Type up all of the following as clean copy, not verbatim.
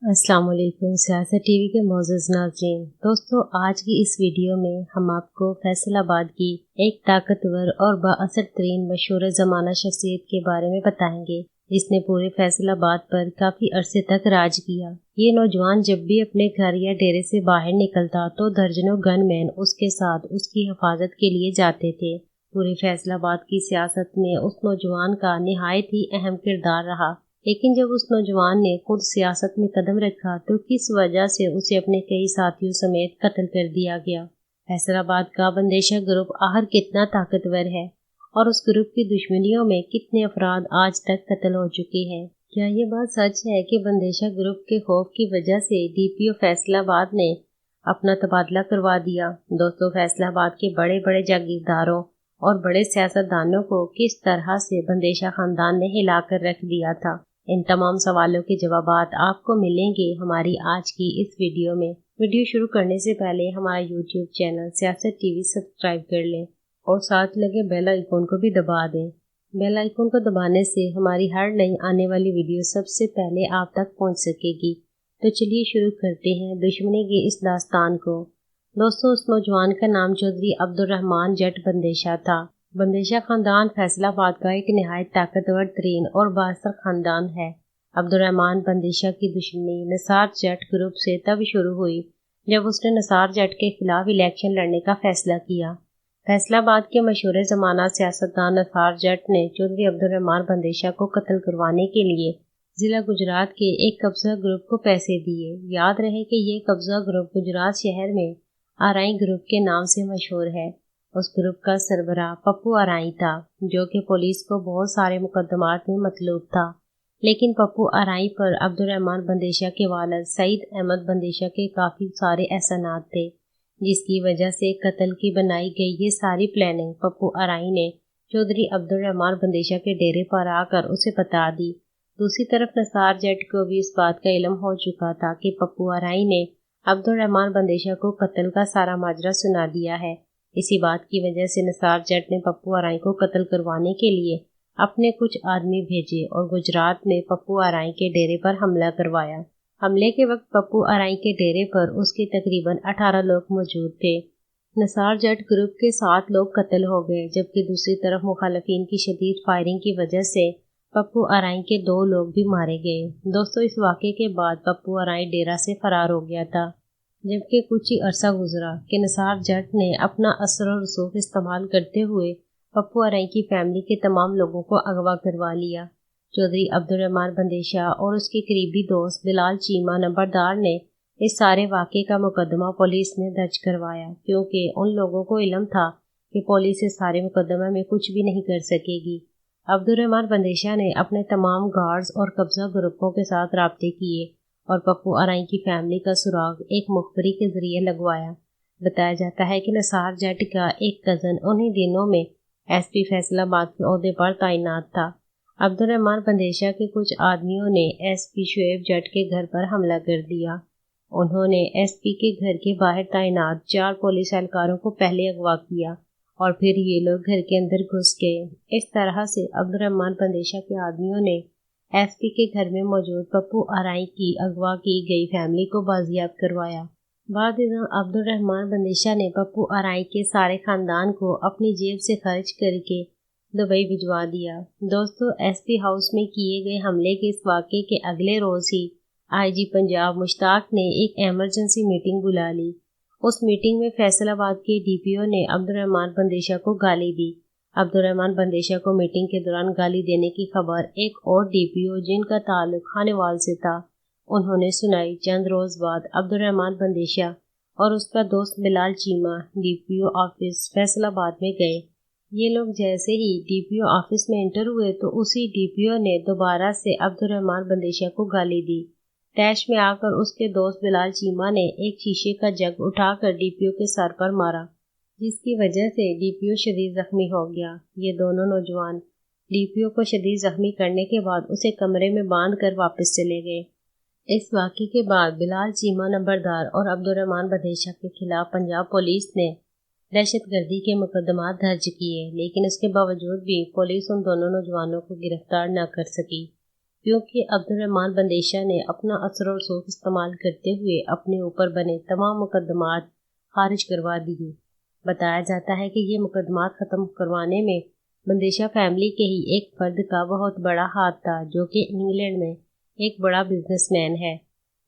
अस्सलाम वालेकुम सियासत टीवी के मोअज़्ज़ज़ नाज़रीन। दोस्तों, आज की इस वीडियो में हम आपको फैसलाबाद की एक ताकतवर और बाअसर तरीन मशहूर ज़माना शख्सियत के बारे में बताएंगे, जिसने पूरे फैसलाबाद पर काफ़ी अरसे तक राज किया। ये नौजवान जब भी अपने घर या डेरे से बाहर निकलता तो दर्जनों गनमैन उसके साथ उसकी हिफाजत के लिए जाते थे। पूरे फैसलाबाद की सियासत में उस नौजवान का निहायत ही अहम किरदार रहा। लेकिन जब उस नौजवान ने खुद सियासत में कदम रखा तो किस वजह से उसे अपने कई साथियों समेत कत्ल कर दिया गया। फैसलाबाद का बंदेशा ग्रुप आखिर कितना ताकतवर है और उस ग्रुप की दुश्मनियों में कितने अफराद आज तक कत्ल हो चुके हैं। क्या ये बात सच है कि बंदेशा ग्रुप के खौफ की वजह से डीपीओ फैसलाबाद ने अपना तबादला करवा दिया? दोस्तों, फैसलाबाद के बड़े बड़े जागीरदारों और बड़े सियासतदानों को किस तरह से बंदेशा खानदान ने हिलाकर रख दिया था, इन तमाम सवालों के जवाबात आपको मिलेंगे हमारी आज की इस वीडियो में। वीडियो शुरू करने से पहले हमारा यूट्यूब चैनल सियासत टीवी सब्सक्राइब कर लें और साथ लगे बेल आइकन को भी दबा दें। बेल आइकन को दबाने से हमारी हर नई आने वाली वीडियो सबसे पहले आप तक पहुंच सकेगी। तो चलिए शुरू करते हैं दुश्मनी की इस दास्तान को। दोस्तों, उस नौजवान का नाम चौधरी अब्दुर्रहमान जट बंदेशा था। बंदेशा खानदान फैसलाबाद का एक निहायत ताकतवर तरीन और बाअसर खानदान है। अब्दुर्रहमान बंदेशा की दुश्मनी निसार जट ग्रुप से तब शुरू हुई जब उसने निसार जट के खिलाफ इलेक्शन लड़ने का फैसला किया। फैसलाबाद के मशहूर ज़माना सियासतदान निसार जट ने चौधरी अब्दुर्रहमान बंदेशा को कत्ल करवाने के लिए जिला गुजरात के एक कब्जा ग्रुप को पैसे दिए। याद रहे कि ये कब्जा ग्रुप गुजरात शहर में आरआई ग्रुप के नाम से मशहूर है। उस ग्रुप का सरबराह पप्पू आरआई था, जो कि पुलिस को बहुत सारे मुकदमात में मतलूब था। लेकिन पप्पू आरआई पर अब्दुर्रहमान बंदेशा के वालिद सईद अहमद बंदेशा के काफ़ी सारे एहसानात थे, जिसकी वजह से कत्ल की बनाई गई ये सारी प्लानिंग पप्पू आरआई ने चौधरी अब्दुर्रहमान बंदेशा के डेरे पर आकर उसे बता दी। दूसरी तरफ निसार जट को भी इस बात का इल्म हो चुका था कि पप्पू आरआई ने अब्दुर्रहमान बंदेशा को कत्ल का सारा माजरा सुना दिया है। इसी बात की वजह से निसार जट ने पप्पू आरआई को कत्ल करवाने के लिए अपने कुछ आदमी भेजे और गुजरात में पप्पू आरआई के डेरे पर हमला करवाया। हमले के वक्त पप्पू आरआई के डेरे पर उसके तकरीबन 18 लोग मौजूद थे। निसार जट ग्रुप के 7 लोग कत्ल हो गए, जबकि दूसरी तरफ मुखालफिन की शदीद फायरिंग की वजह से पप्पू आरआई के 2 लोग भी मारे गए। दोस्तों, इस वाक़े के बाद पप्पू आरआई डेरा से फरार हो गया था, जबकि कुछ ही अरसा गुजरा कि निसार जट ने अपना असर और रसूख इस्तेमाल करते हुए पप्पू आरआई की फैमिली के तमाम लोगों को अगवा करवा लिया। चौधरी अब्दुर्रहमान बंदेशा और उसके करीबी दोस्त बिलाल चीमा नंबरदार ने इस सारे वाक़े का मुकदमा पुलिस ने दर्ज करवाया, क्योंकि उन लोगों को इल्म था कि पुलिस इस सारे मुकदमे में कुछ भी नहीं कर सकेगी। अब्दुर्रहमान बंदेशा ने अपने तमाम गार्ड्स और कब्जा ग्रुपों के साथ राब्ते किए और पप्पू आरआई की फैमिली का सुराग एक मुखबरी के जरिए लगवाया। बताया जाता है कि निसार जट का एक कज़न उन्हीं दिनों में एसपी फैसलाबाद के ओहदे पर तैनात था। अब्दुर्रहमान बंदेशा के कुछ आदमियों ने एसपी शुएब जट के घर पर हमला कर दिया। उन्होंने एसपी के घर के बाहर तैनात 4 पुलिस एहलकारों को पहले अगवा किया और फिर ये लोग घर के अंदर घुस गए। इस तरह से अब्दुर्रहमान बंदेशा के आदमियों ने एसपी के घर में मौजूद पप्पू आरआई की अगवा की गई फैमिली को बाजियाब करवाया। बाद में अब्दुर्रहमान बंदेशा ने पप्पू आरआई के सारे खानदान को अपनी जेब से खर्च करके दुबई भिजवा दिया। दोस्तों, एसपी हाउस में किए गए हमले के इस वाक़े के अगले रोज ही आईजी पंजाब मुश्ताक ने एक एमरजेंसी मीटिंग बुला ली। उस मीटिंग में फैसलाबाद के डीपीओ ने अब्दुर्रहमान बंदेशा को गाली दी। अब्दुर्रहमान बंदेशा को मीटिंग के दौरान गाली देने की खबर एक और डीपीओ जिनका ताल्लुक खानेवाल से था, उन्होंने सुनाई। चंद रोज बाद अब्दुर्रहमान बंदेशा और उसका दोस्त बिलाल चीमा डीपीओ ऑफिस फैसलाबाद में गए। ये लोग जैसे ही डीपीओ ऑफिस में एंटर हुए तो उसी डीपीओ ने दोबारा से अब्दुर्रहमान बंदेशा को गाली दी। तैश में आकर उसके दोस्त बिलाल चीमा ने एक शीशे का जग उठाकर डीपीओ के सर पर मारा, जिसकी वजह से डीपीओ शदीद जख्मी हो गया। ये दोनों नौजवान डीपीओ को शदीद जख्मी करने के बाद उसे कमरे में बांध कर वापस चले गए। इस वाक़े के बाद बिलाल चीमा नंबरदार और अब्दुर्रहमान बंदेशा के खिलाफ पंजाब पुलिस ने दहशतगर्दी के मुकदमात दर्ज किए, लेकिन इसके बावजूद भी पुलिस उन दोनों नौजवानों को गिरफ्तार न कर सकी। کیونکہ عبد الرحمان بندیشہ نے اپنا اثر و رسوخ استعمال کرتے ہوئے اپنے اوپر بنے تمام مقدمات خارج کروا دیے۔ بتایا جاتا ہے کہ یہ مقدمات ختم کروانے میں بندیشہ فیملی کے ہی ایک فرد کا بہت بڑا ہاتھ تھا، جو کہ انگلینڈ میں ایک بڑا بزنس مین ہے۔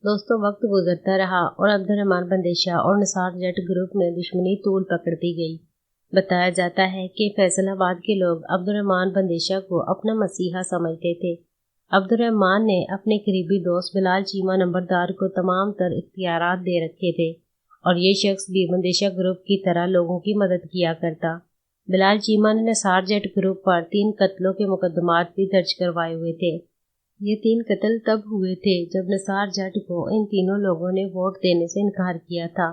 دوستوں، وقت گزرتا رہا اور عبد الرحمان بندیشہ اور نثار جٹ گروپ میں دشمنی طول پکڑتی گئی۔ بتایا جاتا ہے کہ فیصل آباد کے لوگ عبد الرحمان بندیشہ کو اپنا مسیحا سمجھتے تھے۔ عبد الرحمان نے اپنے قریبی دوست بلال چیمہ نمبردار کو تمام تر اختیارات دے رکھے تھے اور یہ شخص بھی بندیشہ گروپ کی طرح لوگوں کی مدد کیا کرتا۔ بلال چیمہ نے نثار جٹ گروپ پر 3 قتلوں کے مقدمات بھی درج کروائے ہوئے تھے۔ یہ 3 قتل تب ہوئے تھے جب نثار جٹ کو ان تینوں لوگوں نے ووٹ دینے سے انکار کیا تھا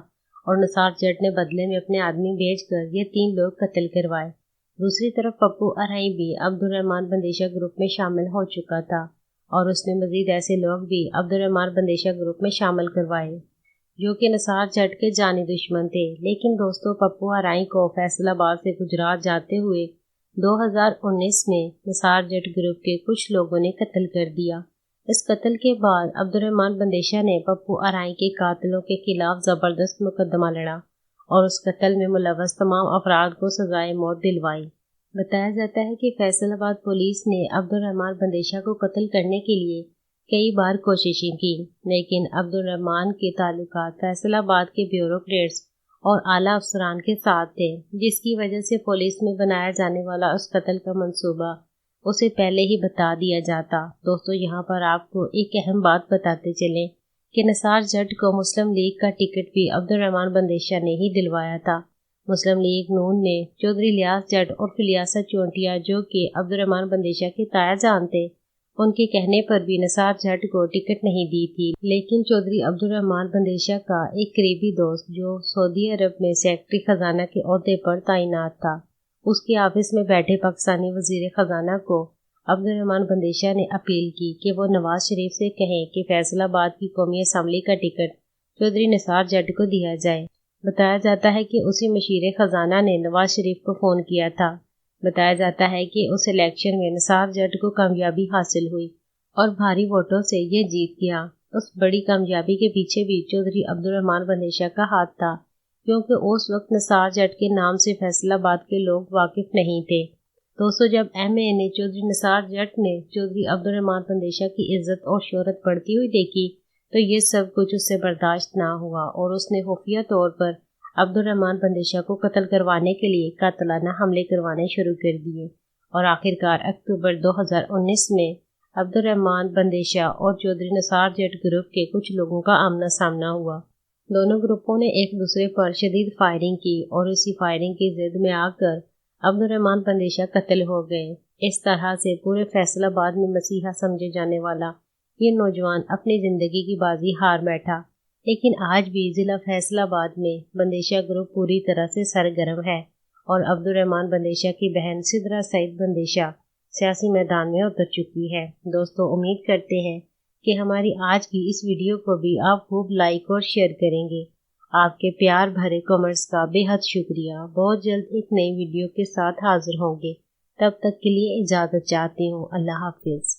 اور نثار جٹ نے بدلے میں اپنے آدمی بھیج کر یہ 3 لوگ قتل کروائے۔ دوسری طرف پپو ارائیں بھی عبد الرحمان بندیشہ گروپ میں شامل ہو چکا تھا اور اس نے مزید ایسے لوگ بھی عبد الرحمان بندیشہ گروپ میں شامل کروائے جو کہ نثار جٹ کے جانی دشمن تھے۔ لیکن دوستوں، پپو ارائیں کو فیصل آباد سے گجرات جاتے ہوئے 2019 میں نثار جٹ گروپ کے کچھ لوگوں نے قتل کر دیا۔ اس قتل کے بعد عبد الرحمان بندیشہ نے پپو ارائیں کے قاتلوں کے خلاف زبردست مقدمہ لڑا اور اس قتل میں ملوث تمام افراد کو سزائے موت دلوائی۔ بتایا جاتا ہے کہ فیصل آباد پولیس نے عبد الرحمان بندیشہ کو قتل کرنے کے لیے کئی بار کوششیں کی، لیکن عبد الرحمان کے تعلقات فیصل آباد کے بیوروکریٹس اور اعلیٰ افسران کے ساتھ تھے، جس کی وجہ سے پولیس میں بنایا جانے والا اس قتل کا منصوبہ اسے پہلے ہی بتا دیا جاتا۔ دوستو، یہاں پر آپ کو ایک اہم بات بتاتے چلیں کہ نثار جٹ کو مسلم لیگ کا ٹکٹ بھی عبد الرحمان بندیشہ نے ہی دلوایا تھا۔ مسلم لیگ نون نے چودھری الیاس جٹ اور فلیاسا چونٹیا، جو کہ عبد الرحمان بندیشہ کے تایا جان تھے، ان کے کہنے پر بھی نثار جٹ کو ٹکٹ نہیں دی تھی، لیکن چودھری عبد الرحمان بندیشہ کا ایک قریبی دوست جو سعودی عرب میں سیکرٹری خزانہ کے عہدے پر تعینات تھا، اس کے آفس میں بیٹھے پاکستانی وزیر خزانہ کو عبد الرحمان بندیشہ نے اپیل کی کہ وہ نواز شریف سے کہیں کہ فیصل آباد کی قومی اسمبلی کا ٹکٹ چودھری نثار جٹ کو دیا جائے۔ بتایا جاتا ہے کہ اسی مشیر خزانہ نے نواز شریف کو فون کیا تھا۔ بتایا جاتا ہے کہ اس الیکشن میں نثار جٹ کو کامیابی حاصل ہوئی اور بھاری ووٹوں سے یہ جیت گیا۔ اس بڑی کامیابی کے پیچھے بھی چودھری عبد الرحمان بندیشہ کا ہاتھ تھا، کیونکہ اس وقت نثار جٹ کے نام سے فیصل آباد کے لوگ واقف نہیں تھے۔ دوستو، جب ایم اے نے چودھری نثار جٹ نے چودھری عبد الرحمان بندیشہ کی عزت اور شہرت بڑھتی ہوئی دیکھی تو یہ سب کچھ اس سے برداشت نہ ہوا اور اس نے خفیہ طور پر عبد الرحمان بندیشہ کو قتل کروانے کے لیے قاتلانہ حملے کروانے شروع کر دیے اور آخرکار اکتوبر 2019 میں عبد الرحمان بندیشہ اور چودھری نثار جٹ گروپ کے کچھ لوگوں کا آمنا سامنا ہوا۔ دونوں گروپوں نے ایک دوسرے پر شدید فائرنگ کی اور اسی فائرنگ کی زد میں آ کر عبد الرحمان بندیشہ قتل ہو گئے۔ اس طرح سے پورے فیصل آباد میں مسیحا سمجھے جانے والا یہ نوجوان اپنی زندگی کی بازی ہار بیٹھا، لیکن آج بھی ضلع فیصل آباد میں بندیشہ گروپ پوری طرح سے سرگرم ہے اور عبد الرحمان بندیشہ کی بہن سدرا سعید بندیشہ سیاسی میدان میں اتر چکی ہے۔ دوستو، امید کرتے ہیں کہ ہماری آج کی اس ویڈیو کو بھی آپ خوب لائک اور شیئر کریں گے۔ آپ کے پیار بھرے کمنٹس کا بے حد شکریہ۔ بہت جلد ایک نئی ویڈیو کے ساتھ حاضر ہوں گے، تب تک کے لیے اجازت چاہتی ہوں۔ اللہ حافظ۔